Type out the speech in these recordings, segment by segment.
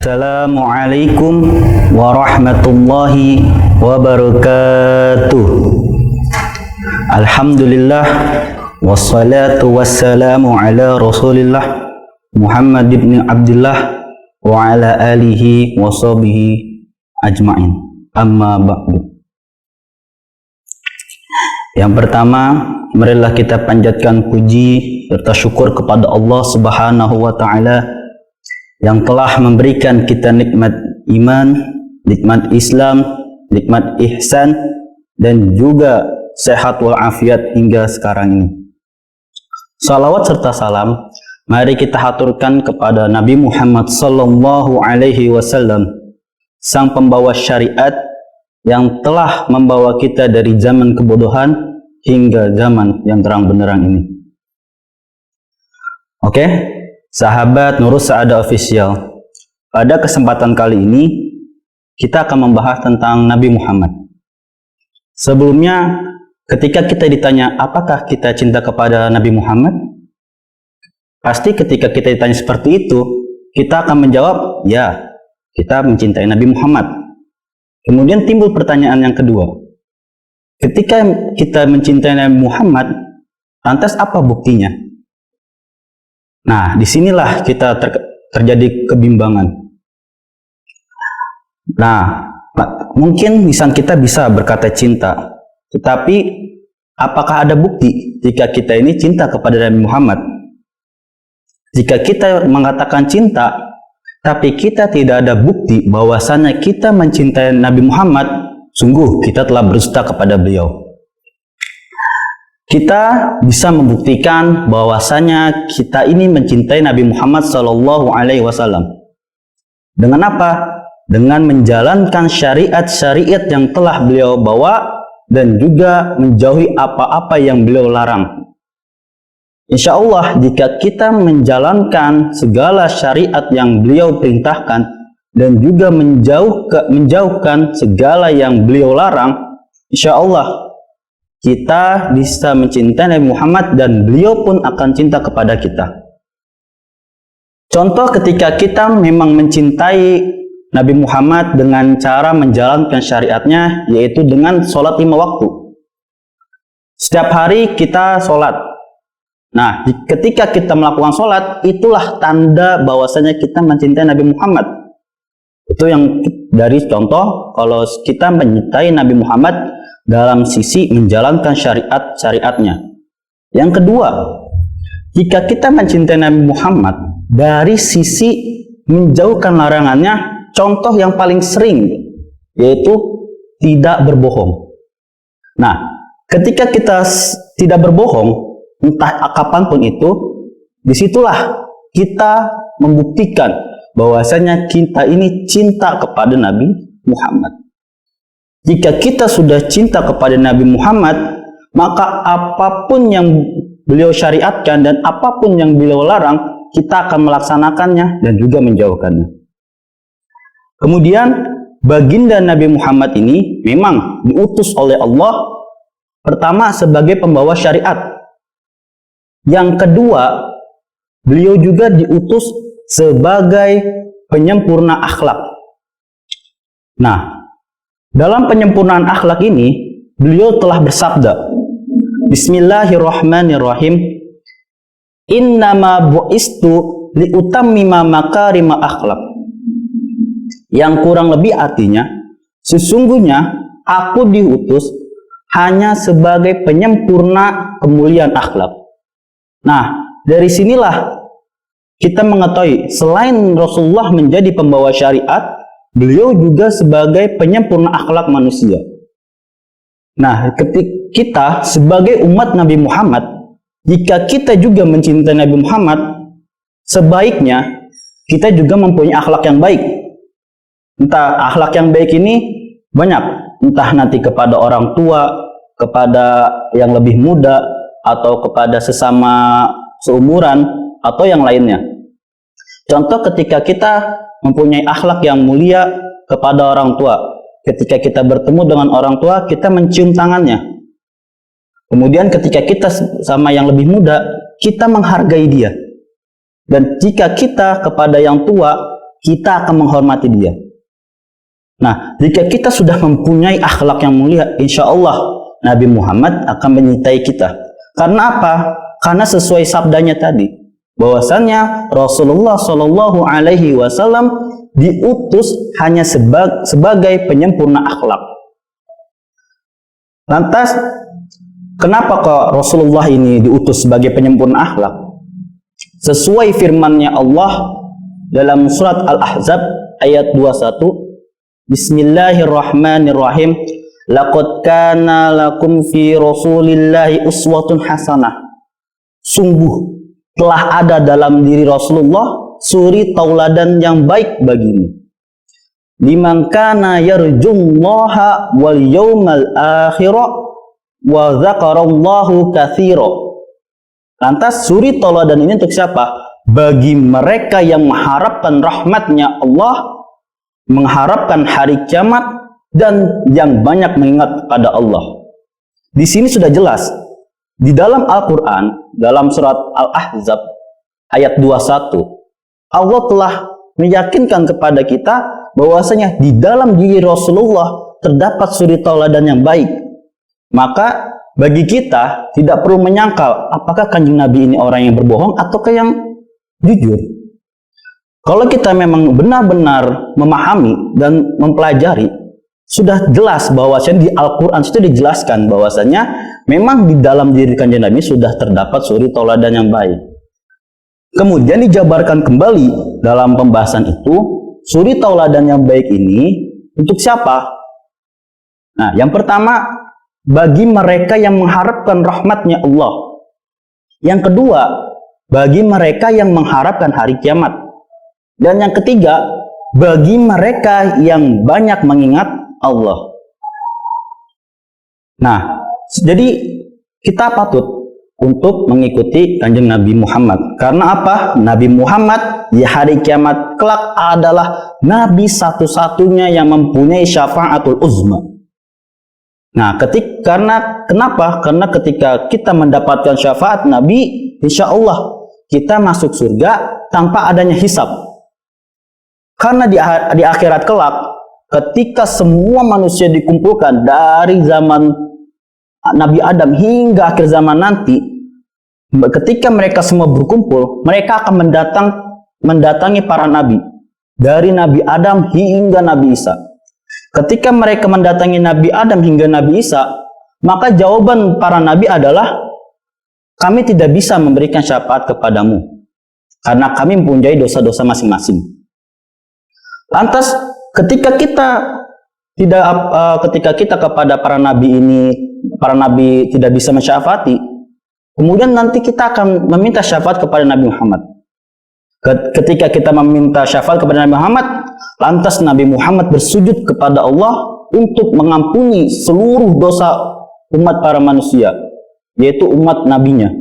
Assalamualaikum warahmatullahi wabarakatuh. Alhamdulillah wassalatu wassalamu ala Rasulillah Muhammad ibn Abdullah wa ala alihi wa sahbihi ajma'in. Amma ba'du. Yang pertama, marilah kita panjatkan puji serta syukur kepada Allah Subhanahu wa taala yang telah memberikan kita nikmat iman, nikmat Islam, nikmat ihsan, dan juga sehat walafiat hingga sekarang ini. Salawat serta salam mari kita haturkan kepada Nabi Muhammad sallallahu alaihi wasallam, sang pembawa syariat yang telah membawa kita dari zaman kebodohan hingga zaman yang terang benderang ini. Oke, sahabat Nurus Sa'adah Official, pada kesempatan kali ini kita akan membahas tentang Nabi Muhammad. Sebelumnya, ketika kita ditanya apakah kita cinta kepada Nabi Muhammad, pasti ketika kita ditanya seperti itu, kita akan menjawab, ya, kita mencintai Nabi Muhammad. Kemudian timbul pertanyaan yang kedua, ketika kita mencintai Nabi Muhammad, lantas apa buktinya? Nah, disinilah kita terjadi kebimbangan. Nah, mungkin lisan kita bisa berkata cinta, tetapi apakah ada bukti jika kita ini cinta kepada Nabi Muhammad? Jika kita mengatakan cinta, tapi kita tidak ada bukti bahwasanya kita mencintai Nabi Muhammad, sungguh kita telah berdusta kepada beliau. Kita bisa membuktikan bahwasanya kita ini mencintai Nabi Muhammad Sallallahu Alaihi Wasallam. Dengan apa? Dengan menjalankan syariat-syariat yang telah beliau bawa dan juga menjauhi apa-apa yang beliau larang. Insya Allah, jika kita menjalankan segala syariat yang beliau perintahkan dan juga menjauhkan segala yang beliau larang, insya Allah kita bisa mencintai Nabi Muhammad dan beliau pun akan cinta kepada kita. Contoh ketika kita memang mencintai Nabi Muhammad dengan cara menjalankan syariatnya, yaitu dengan sholat 5 waktu. Setiap hari kita sholat. Nah, ketika kita melakukan sholat, itulah tanda bahwasanya kita mencintai Nabi Muhammad. Itu yang dari contoh kalau kita mencintai Nabi Muhammad dalam sisi menjalankan syariat-syariatnya. Yang kedua, jika kita mencintai Nabi Muhammad dari sisi menjauhkan larangannya, contoh yang paling sering yaitu tidak berbohong. Nah, ketika kita tidak berbohong, entah kapanpun itu, disitulah kita membuktikan bahwasanya kita ini cinta kepada Nabi Muhammad. Jika kita sudah cinta kepada Nabi Muhammad, maka apapun yang beliau syariatkan dan apapun yang beliau larang, kita akan melaksanakannya dan juga menjauhkannya. Kemudian, baginda Nabi Muhammad ini memang diutus oleh Allah, pertama sebagai pembawa syariat. Yang kedua, beliau juga diutus sebagai penyempurna akhlak. Nah, dalam penyempurnaan akhlak ini, beliau telah bersabda, Bismillahirrahmanirrahim, Innama bu'istu liutammima makarima akhlak. Yang kurang lebih artinya, sesungguhnya aku diutus hanya sebagai penyempurna kemuliaan akhlak. Nah, dari sinilah kita mengetahui selain Rasulullah menjadi pembawa syariat, beliau juga sebagai penyempurna akhlak manusia. Nah, ketika kita sebagai umat Nabi Muhammad, jika kita juga mencintai Nabi Muhammad, sebaiknya kita juga mempunyai akhlak yang baik. Entah akhlak yang baik ini banyak, entah nanti kepada orang tua, kepada yang lebih muda, atau kepada sesama seumuran, atau yang lainnya. Contoh ketika kita mempunyai akhlak yang mulia kepada orang tua. Ketika kita bertemu dengan orang tua, kita mencium tangannya. Kemudian ketika kita sama yang lebih muda, kita menghargai dia. Dan jika kita kepada yang tua, kita akan menghormati dia. Nah, jika kita sudah mempunyai akhlak yang mulia, insya Allah Nabi Muhammad akan menyintai kita. Karena apa? Karena sesuai sabdanya tadi, bahwasannya Rasulullah Shallallahu Alaihi Wasallam diutus hanya sebagai penyempurna akhlak. Lantas, kenapa kok Rasulullah ini diutus sebagai penyempurna akhlak? Sesuai firman-Nya Allah dalam surat Al-Ahzab ayat 21, Bismillahirrahmanirrahim. Laqad kana lakum fi Rasulillahi uswatun hasanah. Sungguh telah ada dalam diri Rasulullah suri tauladan yang baik bagimu. Liman kana yarjullaha wal yawmal akhirah wa dzakarallahu katsira. Lantas suri tauladan ini untuk siapa? Bagi mereka yang mengharapkan rahmatnya Allah, mengharapkan hari kiamat, dan yang banyak mengingat pada Allah. Di sini sudah jelas di dalam Al-Quran, dalam surat Al-Ahzab ayat 21, Allah telah meyakinkan kepada kita bahwasanya di dalam diri Rasulullah terdapat suri tauladan yang baik. Maka bagi kita tidak perlu menyangkal apakah kanjeng Nabi ini orang yang berbohong ataukah yang jujur. Kalau kita memang benar-benar memahami dan mempelajari, sudah jelas bahwasanya di Al-Quran itu dijelaskan bahwasanya memang di dalam diri kanjeng Nabi sudah terdapat suri tauladan yang baik. Kemudian dijabarkan kembali dalam pembahasan itu, suri tauladan yang baik ini untuk siapa? Nah, yang pertama, bagi mereka yang mengharapkan rahmatnya Allah. Yang kedua, bagi mereka yang mengharapkan hari kiamat. Dan yang ketiga, bagi mereka yang banyak mengingat Allah. Nah, jadi kita patut untuk mengikuti kanjeng Nabi Muhammad. Karena apa? Nabi Muhammad di hari kiamat kelak adalah Nabi satu-satunya yang mempunyai syafaatul uzma. Nah, kenapa? Karena ketika kita mendapatkan syafaat Nabi, insya Allah kita masuk surga tanpa adanya hisab. Karena di akhirat kelak, ketika semua manusia dikumpulkan dari zaman Nabi Adam hingga akhir zaman nanti, ketika mereka semua berkumpul, mereka akan mendatangi para nabi, dari Nabi Adam hingga Nabi Isa. Ketika mereka mendatangi Nabi Adam hingga Nabi Isa, maka jawaban para nabi adalah, kami tidak bisa memberikan syafaat kepadamu, karena kami mempunyai dosa-dosa masing-masing. Lantas ketika kita kepada para nabi tidak bisa mensyafaati, kemudian nanti kita akan meminta syafaat kepada Nabi Muhammad. Ketika kita meminta syafaat kepada Nabi Muhammad, lantas Nabi Muhammad bersujud kepada Allah untuk mengampuni seluruh dosa umat para manusia, yaitu umat nabinya.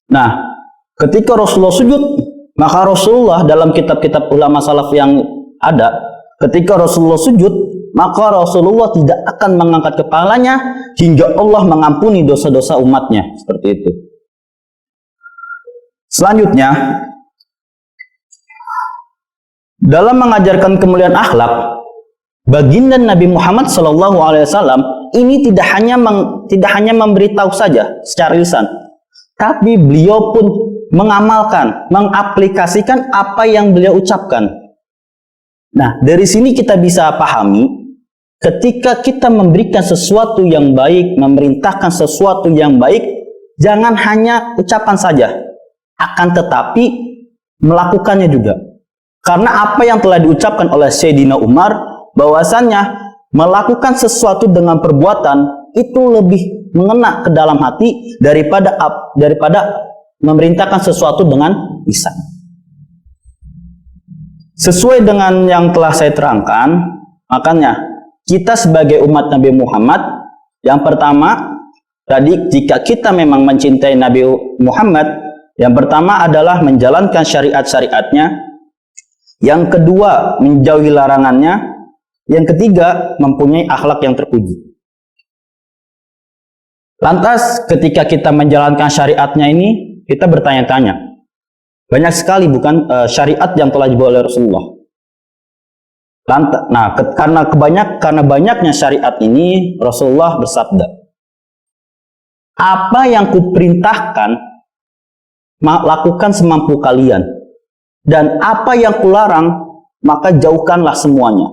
Nah, ketika Rasulullah sujud, maka Rasulullah dalam kitab-kitab ulama salaf yang ada, ketika Rasulullah sujud, maka Rasulullah tidak akan mengangkat kepalanya hingga Allah mengampuni dosa-dosa umatnya. Seperti itu. Selanjutnya, dalam mengajarkan kemuliaan akhlak, baginda Nabi Muhammad SAW ini tidak hanya memberitahu saja secara lisan, tapi beliau pun mengamalkan, mengaplikasikan apa yang beliau ucapkan. Nah, dari sini kita bisa pahami, ketika kita memberikan sesuatu yang baik, memerintahkan sesuatu yang baik, jangan hanya ucapan saja, akan tetapi melakukannya juga. Karena apa yang telah diucapkan oleh Sayyidina Umar, bahwasannya melakukan sesuatu dengan perbuatan itu lebih mengena ke dalam hati daripada memerintahkan sesuatu dengan lisan. Sesuai dengan yang telah saya terangkan, makanya kita sebagai umat Nabi Muhammad, yang pertama tadi, jika kita memang mencintai Nabi Muhammad, yang pertama adalah menjalankan syariat-syariatnya, yang kedua menjauhi larangannya, yang ketiga mempunyai akhlak yang terpuji. Lantas ketika kita menjalankan syariatnya ini, kita bertanya-tanya, Banyak sekali bukan syariat yang telah dibawa oleh Rasulullah. Nah, karena banyaknya syariat ini, Rasulullah bersabda, apa yang kuperintahkan, lakukan semampu kalian. Dan apa yang kularang, maka jauhkanlah semuanya.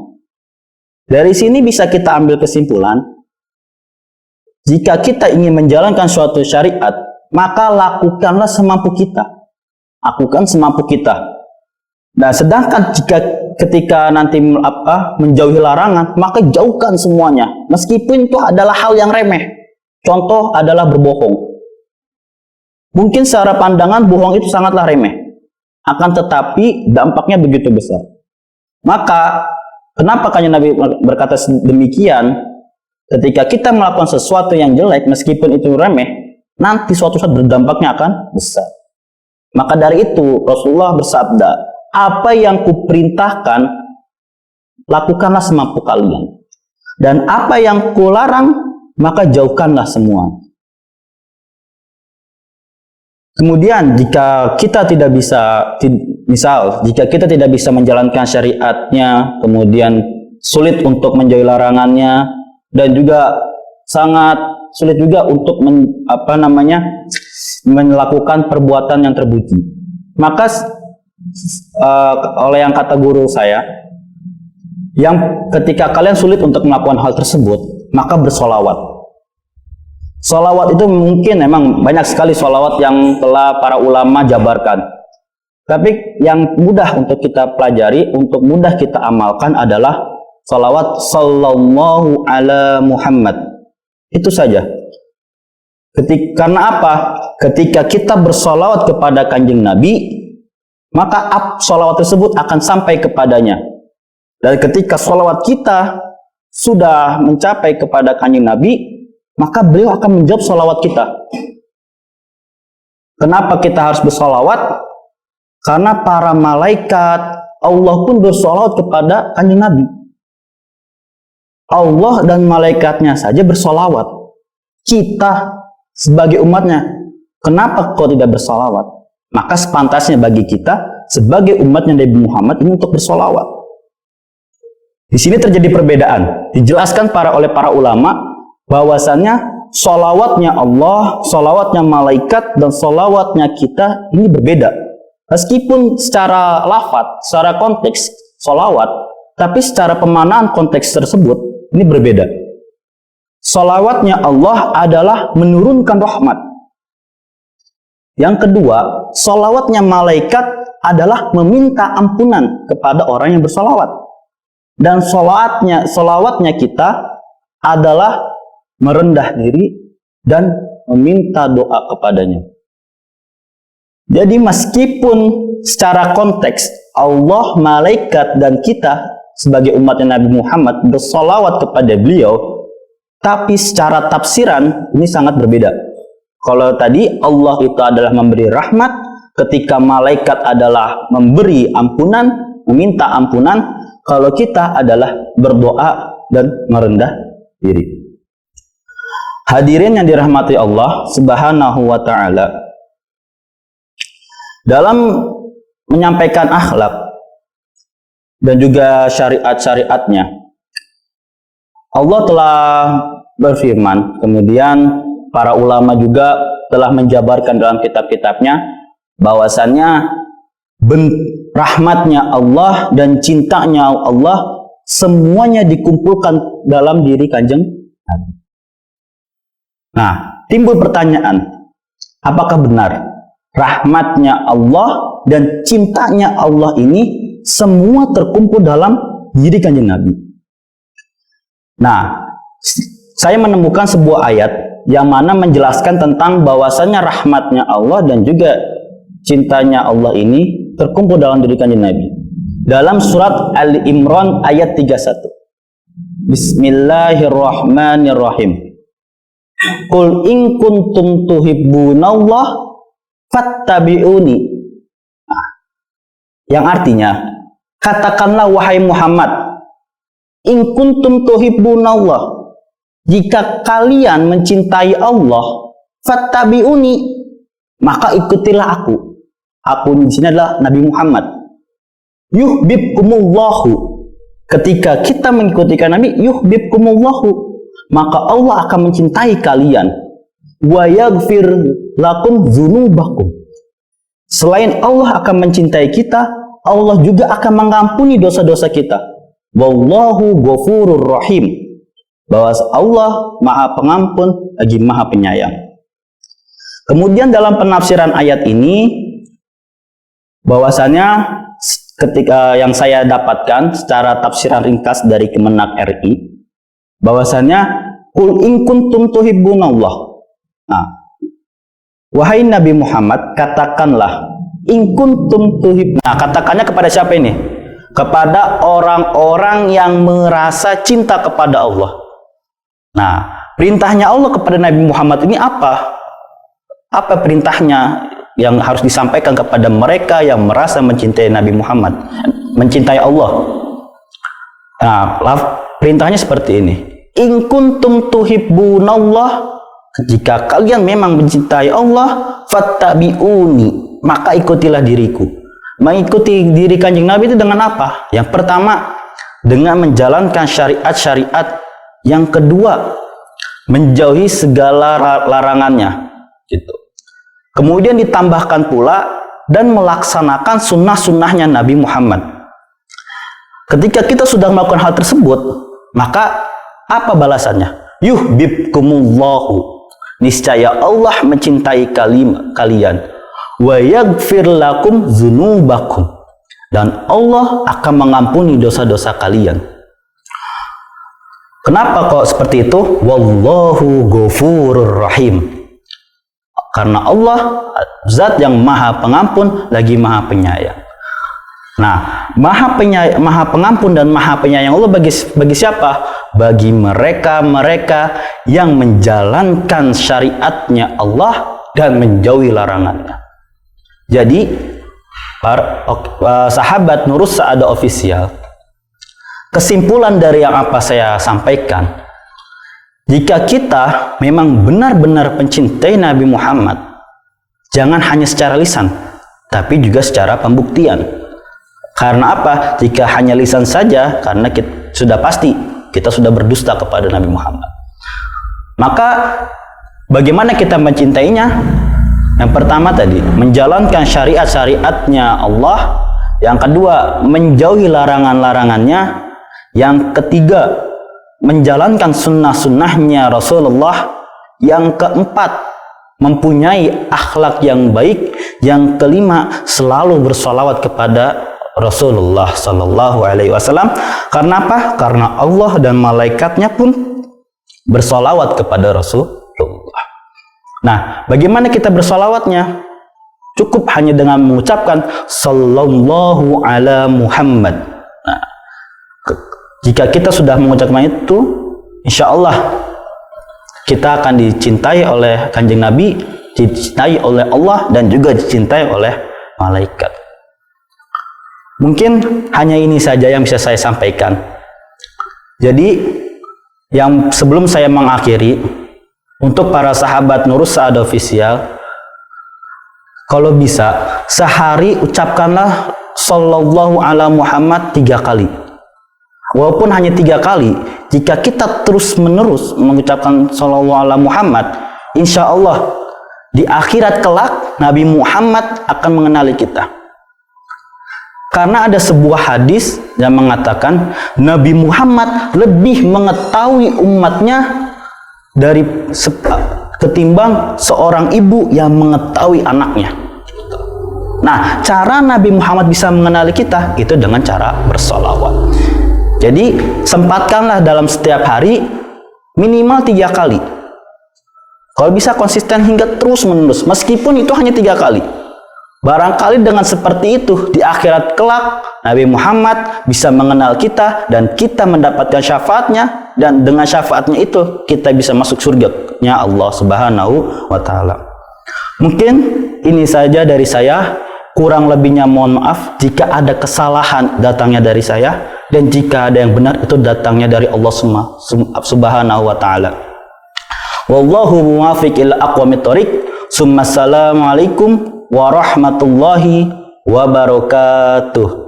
Dari sini bisa kita ambil kesimpulan, jika kita ingin menjalankan suatu syariat, maka lakukanlah semampu kita. Lakukan semampu kita. Nah, sedangkan ketika nanti menjauhi larangan, maka jauhkan semuanya. Meskipun itu adalah hal yang remeh. Contoh adalah berbohong. Mungkin secara pandangan bohong itu sangatlah remeh. Akan tetapi dampaknya begitu besar. Maka kenapa Kanjeng Nabi berkata demikian? Ketika kita melakukan sesuatu yang jelek, meskipun itu remeh, nanti suatu saat berdampaknya akan besar. Maka dari itu Rasulullah bersabda, apa yang kuperintahkan, lakukanlah semampu kalian. Dan apa yang kularang, maka jauhkanlah semua. Kemudian jika kita tidak bisa, jika kita tidak bisa menjalankan syariatnya, kemudian sulit untuk menjauhi larangannya, dan juga sangat sulit juga untuk melakukan perbuatan yang terpuji. Maka oleh yang kata guru saya, yang ketika kalian sulit untuk melakukan hal tersebut, maka bersolawat. Solawat itu mungkin memang banyak sekali solawat yang telah para ulama jabarkan. Tapi yang mudah untuk kita pelajari, untuk mudah kita amalkan adalah salawat sallallahu ala Muhammad. Itu saja. Karena apa? Ketika kita bersolawat kepada Kanjeng Nabi, maka solawat tersebut akan sampai kepadanya. Dan ketika solawat kita sudah mencapai kepada Kanjeng Nabi, maka beliau akan menjawab solawat kita. Kenapa kita harus bersolawat? Karena para malaikat, Allah pun bersolawat kepada Kanjeng Nabi. Allah dan malaikatnya saja bersolawat. Kita sebagai umatnya, kenapa kau tidak bersolawat? Maka sepantasnya bagi kita sebagai umatnya Nabi Muhammad ini untuk bersolawat. Di sini terjadi perbedaan. Dijelaskan oleh para ulama bahwasannya solawatnya Allah, solawatnya malaikat, dan solawatnya kita ini berbeda. Meskipun secara lafaz, secara konteks solawat, tapi secara pemaknaan konteks tersebut ini berbeda. Solawatnya Allah adalah menurunkan rahmat. Yang kedua, solawatnya malaikat adalah meminta ampunan kepada orang yang bersolawat. Dan solawatnya kita adalah merendah diri dan meminta doa kepadanya. Jadi meskipun secara konteks Allah, malaikat, dan kita sebagai umatnya Nabi Muhammad bersolawat kepada beliau, tapi secara tafsiran ini sangat berbeda. Kalau tadi Allah itu adalah memberi rahmat, ketika malaikat adalah memberi ampunan, meminta ampunan, kalau kita adalah berdoa dan merendah diri. Hadirin yang dirahmati Allah Subhanahu wa ta'ala, dalam menyampaikan akhlak dan juga syariat-syariatnya, Allah telah berfirman, kemudian para ulama juga telah menjabarkan dalam kitab-kitabnya bahwasannya rahmatnya Allah dan cintanya Allah semuanya dikumpulkan dalam diri Kanjeng Nabi. Nah, timbul pertanyaan, apakah benar rahmatnya Allah dan cintanya Allah ini semua terkumpul dalam diri Kanjeng Nabi? Nah, saya menemukan sebuah ayat yang mana menjelaskan tentang bahwasannya rahmatnya Allah dan juga cintanya Allah ini terkumpul dalam diri Kanjeng Nabi. Dalam surat Ali Imran ayat 31. Bismillahirrahmanirrahim. Qul in kuntum tuhibbunallah fattabi'uni. Nah, yang artinya, katakanlah wahai Muhammad, in kuntum tuhibbunallah, jika kalian mencintai Allah, fattabi'uni, maka ikutilah aku. aku di sini adalah Nabi Muhammad. Yuhibbukumullahu. Ketika kita mengikuti Nabi, yuhibbukumullahu, maka Allah akan mencintai kalian. Wa yaghfir lakum dzunubakum. Selain Allah akan mencintai kita, Allah juga akan mengampuni dosa-dosa kita. Wallahu ghafurur rahim. Bahwa Allah Maha Pengampun lagi Maha Penyayang. Kemudian dalam penafsiran ayat ini, bahwasanya ketika yang saya dapatkan secara tafsiran ringkas dari Kemenak RI, bahwasanya qul in kuntum tuhibbunallah. Nah, wahai Nabi Muhammad, katakanlah in kuntum tuhibbun. Nah, katakannya kepada siapa ini? Kepada orang-orang yang merasa cinta kepada Allah. Nah, perintahnya Allah kepada Nabi Muhammad ini apa? Apa perintahnya yang harus disampaikan kepada mereka yang merasa mencintai Nabi Muhammad, mencintai Allah? Nah, perintahnya seperti ini. In kuntum tuhibbunallah, jika kalian memang mencintai Allah, fattabi'uni, maka ikutilah diriku. Mengikuti diri Kanjeng Nabi itu dengan apa? Yang pertama, dengan menjalankan syariat-syariat. Yang kedua, menjauhi segala larangannya. Gitu. Kemudian ditambahkan pula dan melaksanakan sunnah-sunnahnya Nabi Muhammad. Ketika kita sudah melakukan hal tersebut, maka apa balasannya? Yuhibbukumullahu. Niscaya Allah mencintai kalian. Wa yaghfir lakum dzunubakum. Dan Allah akan mengampuni dosa-dosa kalian. Kenapa kok seperti itu? Wallahu ghafurur rahim. Karena Allah zat yang Maha Pengampun lagi Maha Penyayang. Nah, Maha Pengampun dan Maha Penyayang Allah bagi siapa? Bagi mereka yang menjalankan syariatnya Allah dan menjauhi larangannya. Jadi, sahabat Nurus Sa'adah Official, kesimpulan dari yang apa saya sampaikan, jika kita memang benar-benar mencintai Nabi Muhammad, jangan hanya secara lisan, tapi juga secara pembuktian. Karena apa? Jika hanya lisan saja, karena sudah pasti kita sudah berdusta kepada Nabi Muhammad. Maka bagaimana kita mencintainya? Yang pertama tadi, menjalankan syariat-syariatnya Allah. Yang kedua, menjauhi larangan-larangannya. Yang ketiga, menjalankan sunnah-sunnahnya Rasulullah. Yang keempat, mempunyai akhlak yang baik. Yang kelima, selalu bersolawat kepada Rasulullah Sallallahu Alaihi Wasallam. Karena apa? Karena Allah dan malaikatnya pun bersolawat kepada Rasulullah. Nah, bagaimana kita bersolawatnya? Cukup hanya dengan mengucapkan Sallallahu ala Muhammad. Nah, jika kita sudah mengucapkan itu, insya Allah kita akan dicintai oleh Kanjeng Nabi, dicintai oleh Allah, dan juga dicintai oleh malaikat. Mungkin hanya ini saja yang bisa saya sampaikan. Jadi, yang sebelum saya mengakhiri, untuk para sahabat Nurus Sa'adah Official, kalau bisa sehari ucapkanlah Sallallahu ala Muhammad 3 kali. Walaupun hanya 3 kali, jika kita terus menerus mengucapkan Sallallahu ala Muhammad, insya Allah di akhirat kelak Nabi Muhammad akan mengenali kita. Karena ada sebuah hadis yang mengatakan Nabi Muhammad lebih mengetahui umatnya dari ketimbang seorang ibu yang mengetahui anaknya. Nah, cara Nabi Muhammad bisa mengenali kita itu dengan cara bersolawat. Jadi, sempatkanlah dalam setiap hari minimal 3 kali. Kalau bisa konsisten hingga terus menerus, meskipun itu hanya 3 kali. Barangkali dengan seperti itu, di akhirat kelak, Nabi Muhammad bisa mengenal kita dan kita mendapatkan syafaatnya, dan dengan syafaatnya itu, kita bisa masuk surga-Nya Allah Subhanahu wa Ta'ala. Mungkin ini saja dari saya, kurang lebihnya mohon maaf jika ada kesalahan datangnya dari saya, dan jika ada yang benar itu datangnya dari Allah Subhanahu wa Ta'ala. Wallahu muwaffiq ila aqwamit thoriq. Assalamualaikum warahmatullahi wabarakatuh.